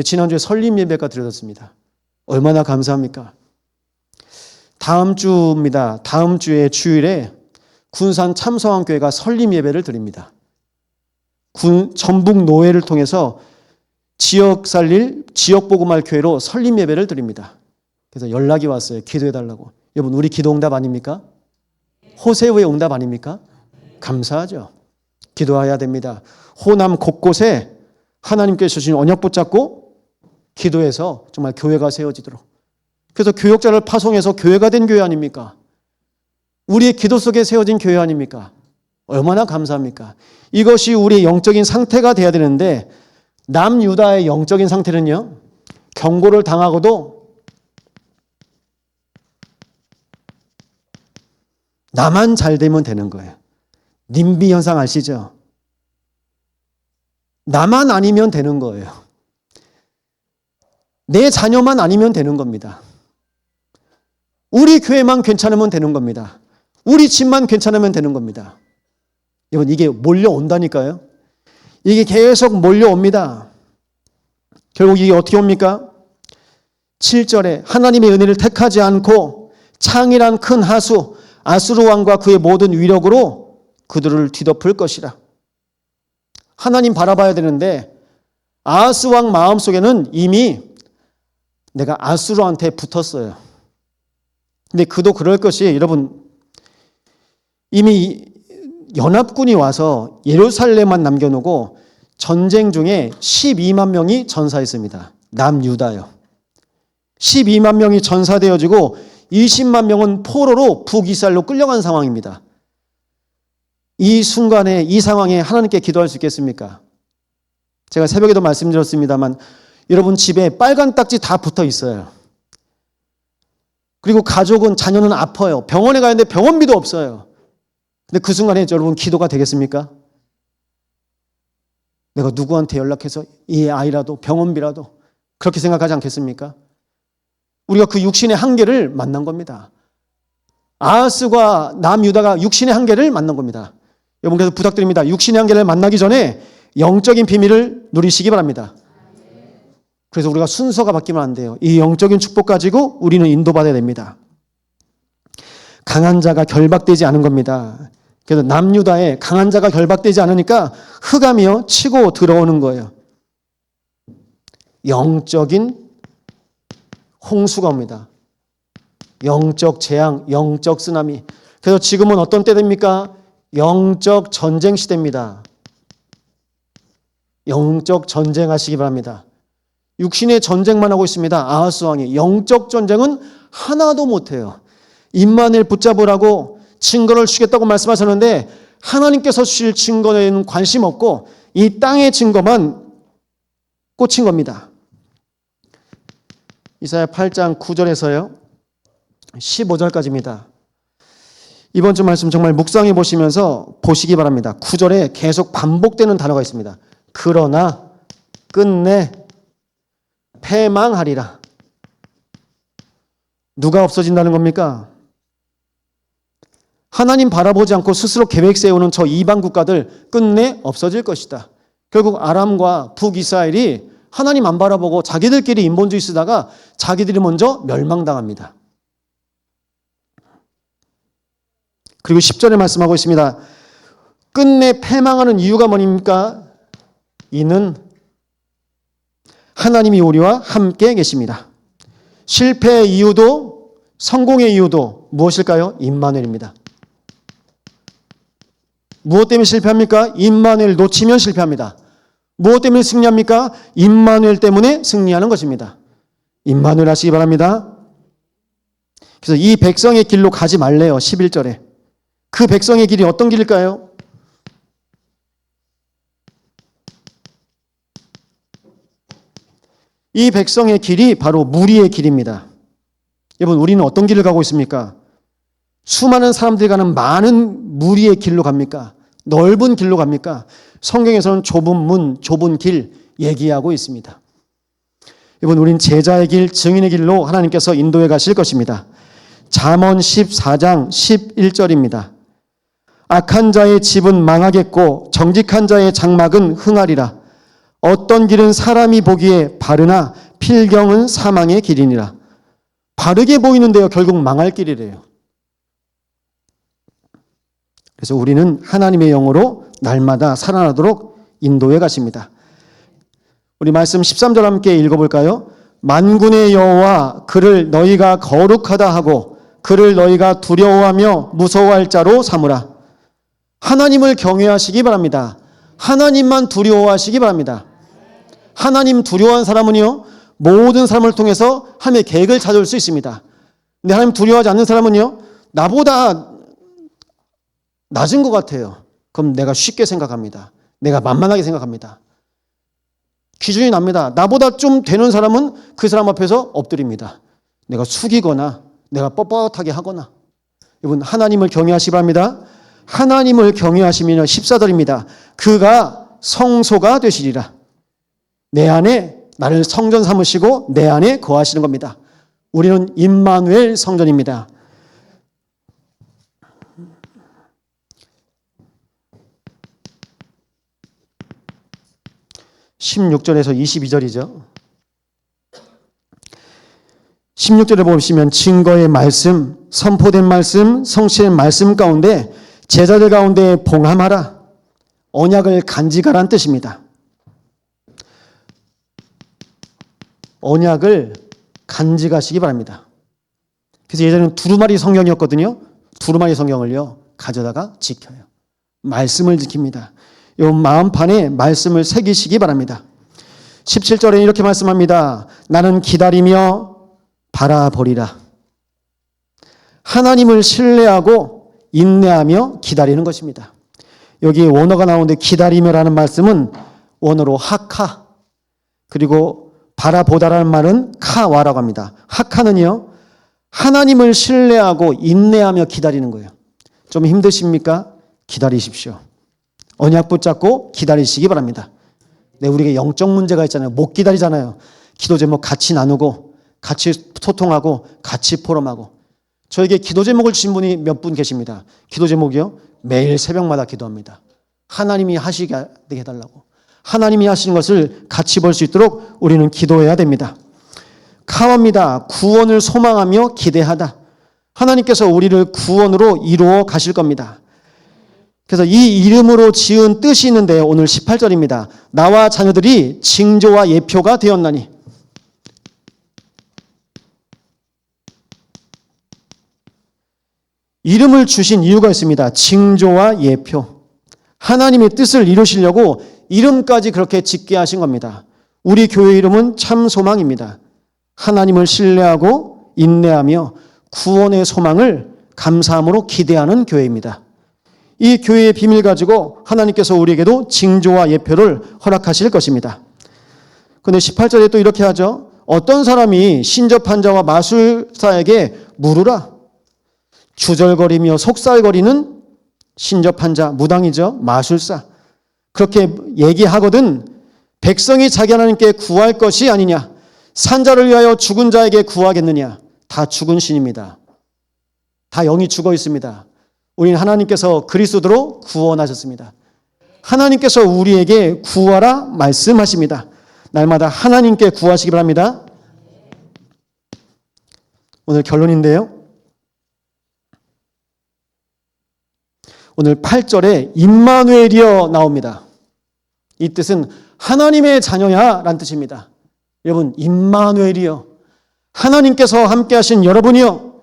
지난주에 설립 예배가 드려졌습니다. 얼마나 감사합니까? 다음 주입니다. 다음 주에 주일에 군산 참성한교회가 설립 예배를 드립니다. 전북 노회를 통해서 지역 살릴 지역 복음할 교회로 설립 예배를 드립니다. 그래서 연락이 왔어요. 기도해달라고. 여러분, 우리 기도 응답 아닙니까? 호세우의 응답 아닙니까? 감사하죠. 기도해야 됩니다. 호남 곳곳에 하나님께서 주신 언약 붙잡고 기도해서 정말 교회가 세워지도록. 그래서 교역자를 파송해서 교회가 된 교회 아닙니까? 우리의 기도 속에 세워진 교회 아닙니까? 얼마나 감사합니까? 이것이 우리의 영적인 상태가 돼야 되는데, 남유다의 영적인 상태는요, 경고를 당하고도 나만 잘 되면 되는 거예요. 님비 현상 아시죠? 나만 아니면 되는 거예요. 내 자녀만 아니면 되는 겁니다. 우리 교회만 괜찮으면 되는 겁니다. 우리 집만 괜찮으면 되는 겁니다. 여러분, 이게 몰려온다니까요. 이게 계속 몰려옵니다. 결국 이게 어떻게 옵니까? 7절에 하나님의 은혜를 택하지 않고 창이란 큰 하수 아수르 왕과 그의 모든 위력으로 그들을 뒤덮을 것이라. 하나님 바라봐야 되는데 아하스 왕 마음속에는 이미 내가 아수르한테 붙었어요. 근데 그도 그럴 것이 여러분 이미 연합군이 와서 예루살렘만 남겨놓고 전쟁 중에 12만 명이 전사했습니다. 남유다요. 12만 명이 전사되어지고 20만 명은 포로로 북이스라엘로 끌려간 상황입니다. 이 순간에 이 상황에 하나님께 기도할 수 있겠습니까? 제가 새벽에도 말씀드렸습니다만 여러분 집에 빨간 딱지 다 붙어 있어요. 그리고 가족은 자녀는 아파요. 병원에 가야 하는데 병원비도 없어요. 근데 그 순간에 여러분 기도가 되겠습니까? 내가 누구한테 연락해서 이 아이라도 병원비라도 그렇게 생각하지 않겠습니까? 우리가 그 육신의 한계를 만난 겁니다. 아하스과 남유다가 육신의 한계를 만난 겁니다. 여러분 그래서 부탁드립니다. 육신의 한계를 만나기 전에 영적인 비밀을 누리시기 바랍니다. 그래서 우리가 순서가 바뀌면 안 돼요. 이 영적인 축복 가지고 우리는 인도받아야 됩니다. 강한 자가 결박되지 않은 겁니다. 그래서 남유다에 강한 자가 결박되지 않으니까 흑암이요 치고 들어오는 거예요. 영적인 홍수가 옵니다. 영적 재앙, 영적 쓰나미. 그래서 지금은 어떤 때 됩니까? 영적 전쟁 시대입니다. 영적 전쟁하시기 바랍니다. 육신의 전쟁만 하고 있습니다. 아하스 왕이. 영적 전쟁은 하나도 못해요. 임마누엘 붙잡으라고 증거를 주겠다고 말씀하셨는데 하나님께서 주실 증거에는 관심 없고 이 땅의 증거만 꽂힌 겁니다. 이사야 8장 9절에서요 15절까지입니다. 이번 주 말씀 정말 묵상해 보시면서 보시기 바랍니다. 9절에 계속 반복되는 단어가 있습니다. 그러나 끝내 패망하리라. 누가 없어진다는 겁니까? 하나님 바라보지 않고 스스로 계획 세우는 저 이방 국가들 끝내 없어질 것이다. 결국 아람과 북이스라엘이 하나님 안 바라보고 자기들끼리 인본주의 쓰다가 자기들이 먼저 멸망당합니다. 그리고 10절에 말씀하고 있습니다. 끝내 패망하는 이유가 뭐입니까? 이는 하나님이 우리와 함께 계십니다. 실패의 이유도 성공의 이유도 무엇일까요? 임마누엘입니다. 무엇 때문에 실패합니까? 임마누엘 놓치면 실패합니다. 무엇 때문에 승리합니까? 임마누엘 때문에 승리하는 것입니다. 임마누엘 하시기 바랍니다. 그래서 이 백성의 길로 가지 말래요. 11절에. 그 백성의 길이 어떤 길일까요? 이 백성의 길이 바로 무리의 길입니다. 여러분 우리는 어떤 길을 가고 있습니까? 수많은 사람들이 가는 많은 무리의 길로 갑니까? 넓은 길로 갑니까? 성경에서는 좁은 문, 좁은 길 얘기하고 있습니다. 여러분 우린 제자의 길, 증인의 길로 하나님께서 인도해 가실 것입니다. 잠언 14장 11절입니다. 악한 자의 집은 망하겠고 정직한 자의 장막은 흥하리라. 어떤 길은 사람이 보기에 바르나 필경은 사망의 길이니라. 바르게 보이는데요 결국 망할 길이래요. 그래서 우리는 하나님의 영으로 날마다 살아나도록 인도해 가십니다. 우리 말씀 13절 함께 읽어볼까요? 만군의 여호와 그를 너희가 거룩하다 하고 그를 너희가 두려워하며 무서워할 자로 삼으라. 하나님을 경외하시기 바랍니다. 하나님만 두려워하시기 바랍니다. 하나님 두려워하는 사람은요 모든 사람을 통해서 하나님의 계획을 찾을 수 있습니다. 근데 하나님 두려워하지 않는 사람은요 나보다 낮은 것 같아요. 그럼 내가 쉽게 생각합니다. 내가 만만하게 생각합니다. 기준이 납니다. 나보다 좀 되는 사람은 그 사람 앞에서 엎드립니다. 내가 숙이거나 내가 뻣뻣하게 하거나. 여러분 하나님을 경외하시기 바랍니다. 하나님을 경외하시면 14절입니다. 그가 성소가 되시리라. 내 안에 나를 성전 삼으시고 내 안에 거하시는 겁니다. 우리는 임마누엘 성전입니다. 16절에서 22절이죠. 16절에 보시면 증거의 말씀, 선포된 말씀, 성취된 말씀 가운데 제자들 가운데 봉함하라. 언약을 간직하라는 뜻입니다. 언약을 간직하시기 바랍니다. 그래서 예전에는 두루마리 성경이었거든요. 두루마리 성경을요 가져다가 지켜요. 말씀을 지킵니다. 이 마음판에 말씀을 새기시기 바랍니다. 17절에 이렇게 말씀합니다. 나는 기다리며 바라보리라. 하나님을 신뢰하고 인내하며 기다리는 것입니다. 여기 원어가 나오는데 기다리며라는 말씀은 원어로 하카, 그리고 바라보다라는 말은 카와라고 합니다. 하카는요 하나님을 신뢰하고 인내하며 기다리는 거예요. 좀 힘드십니까? 기다리십시오. 언약 붙잡고 기다리시기 바랍니다. 네, 우리가 영적 문제가 있잖아요. 못 기다리잖아요. 기도 제목 같이 나누고 같이 소통하고 같이 포럼하고. 저에게 기도 제목을 주신 분이 몇 분 계십니다. 기도 제목이요? 매일 새벽마다 기도합니다. 하나님이 하시게 해달라고. 하나님이 하시는 것을 같이 볼 수 있도록 우리는 기도해야 됩니다. 카와입니다. 구원을 소망하며 기대하다. 하나님께서 우리를 구원으로 이루어 가실 겁니다. 그래서 이 이름으로 지은 뜻이 있는데요. 오늘 18절입니다. 나와 자녀들이 징조와 예표가 되었나니. 이름을 주신 이유가 있습니다. 징조와 예표. 하나님의 뜻을 이루시려고 이름까지 그렇게 짓게 하신 겁니다. 우리 교회 이름은 참 소망입니다. 하나님을 신뢰하고 인내하며 구원의 소망을 감사함으로 기대하는 교회입니다. 이 교회의 비밀 가지고 하나님께서 우리에게도 징조와 예표를 허락하실 것입니다. 그런데 18절에 또 이렇게 하죠. 어떤 사람이 신접한 자와 마술사에게 물으라. 주절거리며 속살거리는 신접한 자, 무당이죠. 마술사. 그렇게 얘기하거든 백성이 자기 하나님께 구할 것이 아니냐. 산자를 위하여 죽은 자에게 구하겠느냐. 다 죽은 신입니다. 다 영이 죽어 있습니다. 우리는 하나님께서 그리스도로 구원하셨습니다. 하나님께서 우리에게 구하라 말씀하십니다. 날마다 하나님께 구하시기 바랍니다. 오늘 결론인데요. 오늘 8절에 임마누엘이여 나옵니다. 이 뜻은 하나님의 자녀야 라는 뜻입니다. 여러분, 임마누엘이여, 하나님께서 함께 하신 여러분이여,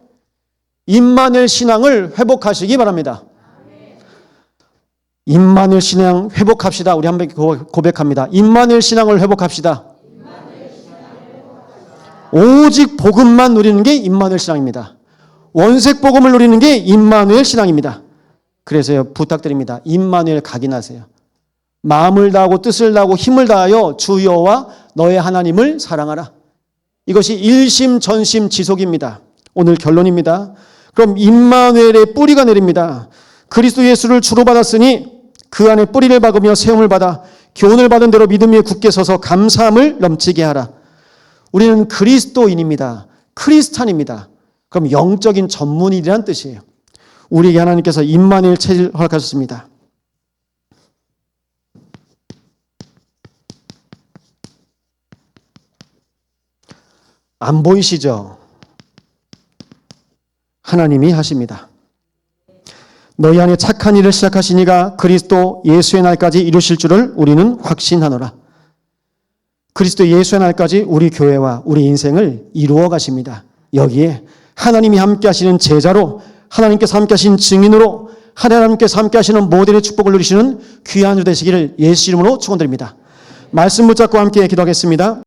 임마누엘 신앙을 회복하시기 바랍니다. 임마누엘 신앙 회복합시다. 우리 한번 고백합니다. 임마누엘 신앙을 회복합시다. 오직 복음만 누리는 게 임마누엘 신앙입니다. 원색 복음을 누리는 게 임마누엘 신앙입니다. 그래서요, 부탁드립니다. 임마누엘 각인하세요. 마음을 다하고 뜻을 다하고 힘을 다하여 주 여호와 너의 하나님을 사랑하라. 이것이 일심전심 지속입니다. 오늘 결론입니다. 그럼 임마누엘의 뿌리가 내립니다. 그리스도 예수를 주로 받았으니 그 안에 뿌리를 박으며 세움을 받아 교훈을 받은 대로 믿음 위에 굳게 서서 감사함을 넘치게 하라. 우리는 그리스도인입니다. 크리스찬입니다. 그럼 영적인 전문인이란 뜻이에요. 우리에게 하나님께서 임마누엘 체질을 허락하셨습니다. 안 보이시죠? 하나님이 하십니다. 너희 안에 착한 일을 시작하신 이가 그리스도 예수의 날까지 이루실 줄을 우리는 확신하노라. 그리스도 예수의 날까지 우리 교회와 우리 인생을 이루어 가십니다. 여기에 하나님이 함께 하시는 제자로, 하나님께서 함께 하신 증인으로, 하나님께서 함께 하시는 모델의 축복을 누리시는 귀한 주 되시기를 예수 이름으로 축원드립니다. 말씀 붙잡고 함께 기도하겠습니다.